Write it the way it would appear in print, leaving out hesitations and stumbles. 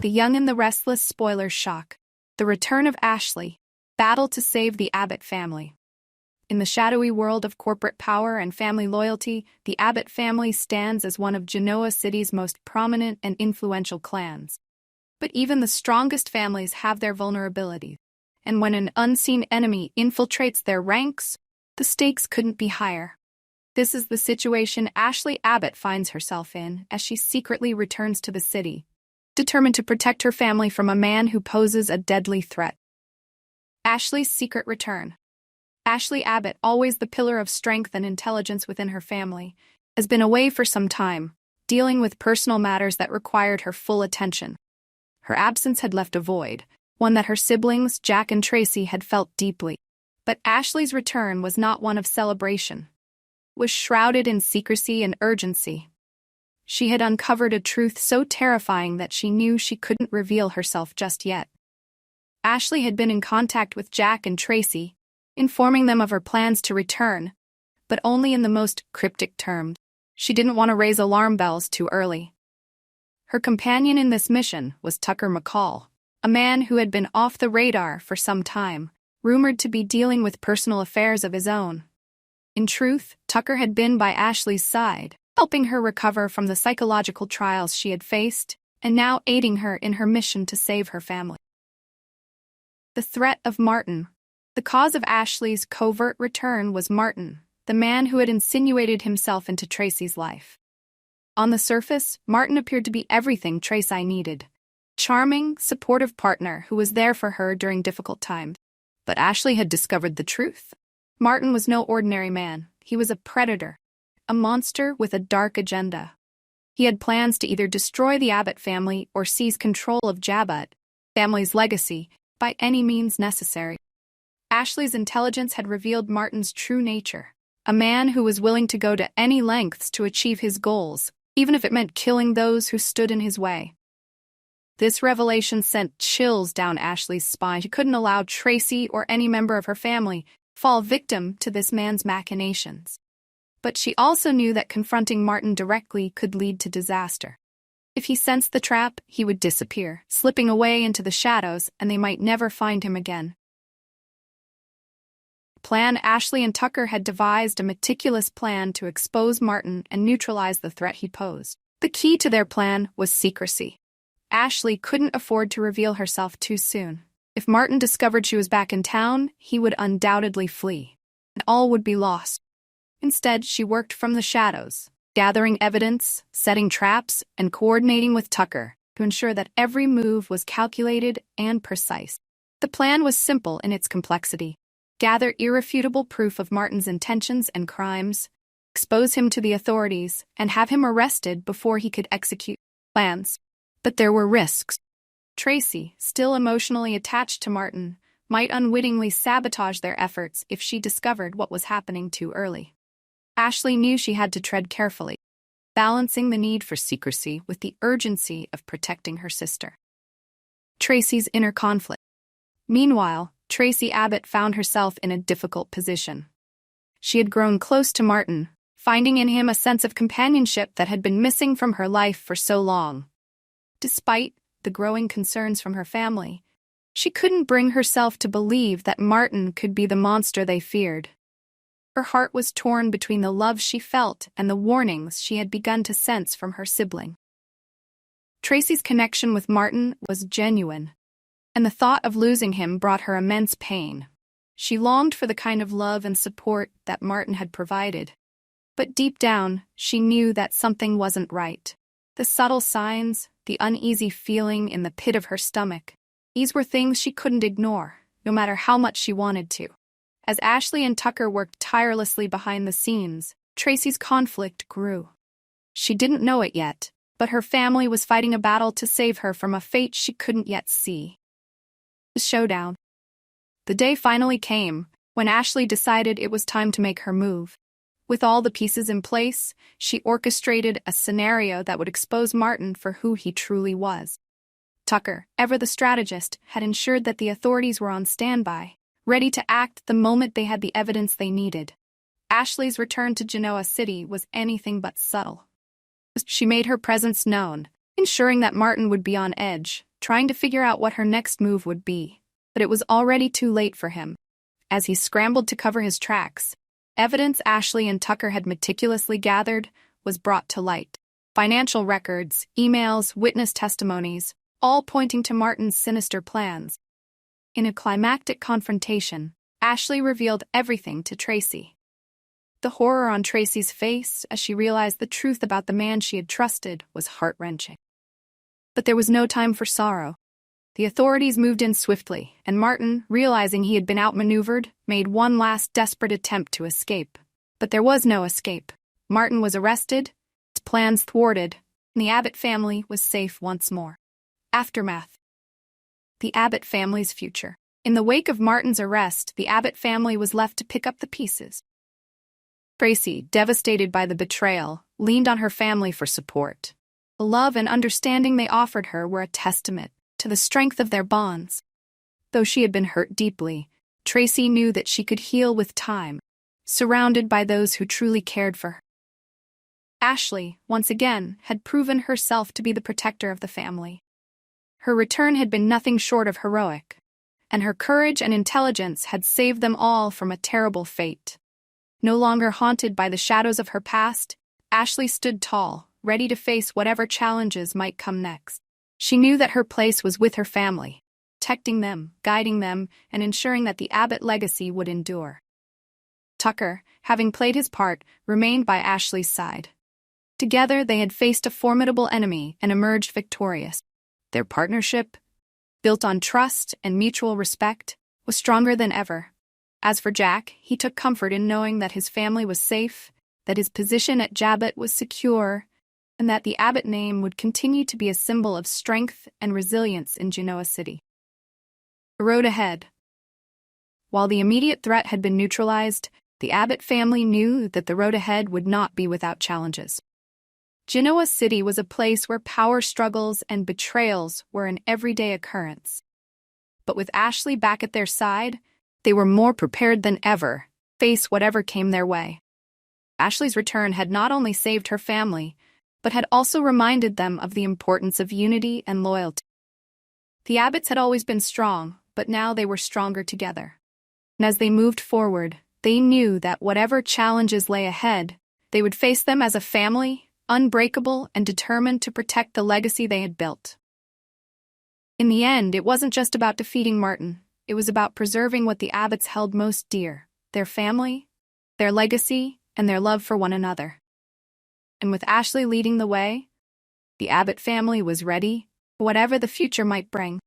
The Young and the Restless spoilers shock. The return of Ashley. Battle to save the Abbott family. In the shadowy world of corporate power and family loyalty, the Abbott family stands as one of Genoa City's most prominent and influential clans. But even the strongest families have their vulnerabilities. And when an unseen enemy infiltrates their ranks, the stakes couldn't be higher. This is the situation Ashley Abbott finds herself in as she secretly returns to the city, determined to protect her family from a man who poses a deadly threat. Ashley's secret return. Ashley Abbott, always the pillar of strength and intelligence within her family, has been away for some time, dealing with personal matters that required her full attention. Her absence had left a void, one that her siblings, Jack and Tracy, had felt deeply. But Ashley's return was not one of celebration. It was shrouded in secrecy and urgency. She had uncovered a truth so terrifying that she knew she couldn't reveal herself just yet. Ashley had been in contact with Jack and Tracy, informing them of her plans to return, but only in the most cryptic terms. She didn't want to raise alarm bells too early. Her companion in this mission was Tucker McCall, a man who had been off the radar for some time, rumored to be dealing with personal affairs of his own. In truth, Tucker had been by Ashley's side, helping her recover from the psychological trials she had faced, and now aiding her in her mission to save her family. The threat of Martin. The cause of Ashley's covert return was Martin, the man who had insinuated himself into Tracy's life. On the surface, Martin appeared to be everything Tracy needed. Charming, supportive partner who was there for her during difficult times. But Ashley had discovered the truth. Martin was no ordinary man. He was a predator, a monster with a dark agenda. He had plans to either destroy the Abbott family or seize control of Abbott family's legacy by any means necessary. Ashley's intelligence had revealed Martin's true nature, a man who was willing to go to any lengths to achieve his goals, even if it meant killing those who stood in his way. This revelation sent chills down Ashley's spine. She couldn't allow Tracy or any member of her family fall victim to this man's machinations. But she also knew that confronting Martin directly could lead to disaster. If he sensed the trap, he would disappear, slipping away into the shadows, and they might never find him again. Ashley and Tucker had devised a meticulous plan to expose Martin and neutralize the threat he posed. The key to their plan was secrecy. Ashley couldn't afford to reveal herself too soon. If Martin discovered she was back in town, he would undoubtedly flee, and all would be lost. Instead, she worked from the shadows, gathering evidence, setting traps, and coordinating with Tucker to ensure that every move was calculated and precise. The plan was simple in its complexity. Gather irrefutable proof of Martin's intentions and crimes, expose him to the authorities, and have him arrested before he could execute plans. But there were risks. Tracy, still emotionally attached to Martin, might unwittingly sabotage their efforts if she discovered what was happening too early. Ashley knew she had to tread carefully, balancing the need for secrecy with the urgency of protecting her sister. Tracy's inner conflict. Meanwhile, Tracy Abbott found herself in a difficult position. She had grown close to Martin, finding in him a sense of companionship that had been missing from her life for so long. Despite the growing concerns from her family, she couldn't bring herself to believe that Martin could be the monster they feared. Her heart was torn between the love she felt and the warnings she had begun to sense from her sibling. Tracy's connection with Martin was genuine, and the thought of losing him brought her immense pain. She longed for the kind of love and support that Martin had provided. But deep down, she knew that something wasn't right. The subtle signs, the uneasy feeling in the pit of her stomach, these were things she couldn't ignore, no matter how much she wanted to. As Ashley and Tucker worked tirelessly behind the scenes, Tracy's conflict grew. She didn't know it yet, but her family was fighting a battle to save her from a fate she couldn't yet see. The showdown. The day finally came, when Ashley decided it was time to make her move. With all the pieces in place, she orchestrated a scenario that would expose Martin for who he truly was. Tucker, ever the strategist, had ensured that the authorities were on standby, ready to act the moment they had the evidence they needed. Ashley's return to Genoa City was anything but subtle. She made her presence known, ensuring that Martin would be on edge, trying to figure out what her next move would be. But it was already too late for him. As he scrambled to cover his tracks, evidence Ashley and Tucker had meticulously gathered was brought to light. Financial records, emails, witness testimonies, all pointing to Martin's sinister plans. In a climactic confrontation, Ashley revealed everything to Tracy. The horror on Tracy's face as she realized the truth about the man she had trusted was heart-wrenching. But there was no time for sorrow. The authorities moved in swiftly, and Martin, realizing he had been outmaneuvered, made one last desperate attempt to escape. But there was no escape. Martin was arrested, his plans thwarted, and the Abbott family was safe once more. Aftermath. The Abbott family's future. In the wake of Martin's arrest, the Abbott family was left to pick up the pieces. Tracy, devastated by the betrayal, leaned on her family for support. The love and understanding they offered her were a testament to the strength of their bonds. Though she had been hurt deeply, Tracy knew that she could heal with time, surrounded by those who truly cared for her. Ashley, once again, had proven herself to be the protector of the family. Her return had been nothing short of heroic, and her courage and intelligence had saved them all from a terrible fate. No longer haunted by the shadows of her past, Ashley stood tall, ready to face whatever challenges might come next. She knew that her place was with her family, protecting them, guiding them, and ensuring that the Abbott legacy would endure. Tucker, having played his part, remained by Ashley's side. Together they had faced a formidable enemy and emerged victorious. Their partnership, built on trust and mutual respect, was stronger than ever. As for Jack, he took comfort in knowing that his family was safe, that his position at Abbott was secure, and that the Abbott name would continue to be a symbol of strength and resilience in Genoa City. The road ahead. While the immediate threat had been neutralized, the Abbott family knew that the road ahead would not be without challenges. Genoa City was a place where power struggles and betrayals were an everyday occurrence. But with Ashley back at their side, they were more prepared than ever to face whatever came their way. Ashley's return had not only saved her family, but had also reminded them of the importance of unity and loyalty. The Abbotts had always been strong, but now they were stronger together. And as they moved forward, they knew that whatever challenges lay ahead, they would face them as a family, unbreakable and determined to protect the legacy they had built. In the end, it wasn't just about defeating Martin. It was about preserving what the Abbotts held most dear, their family, their legacy, and their love for one another. And with Ashley leading the way, the Abbott family was ready for whatever the future might bring.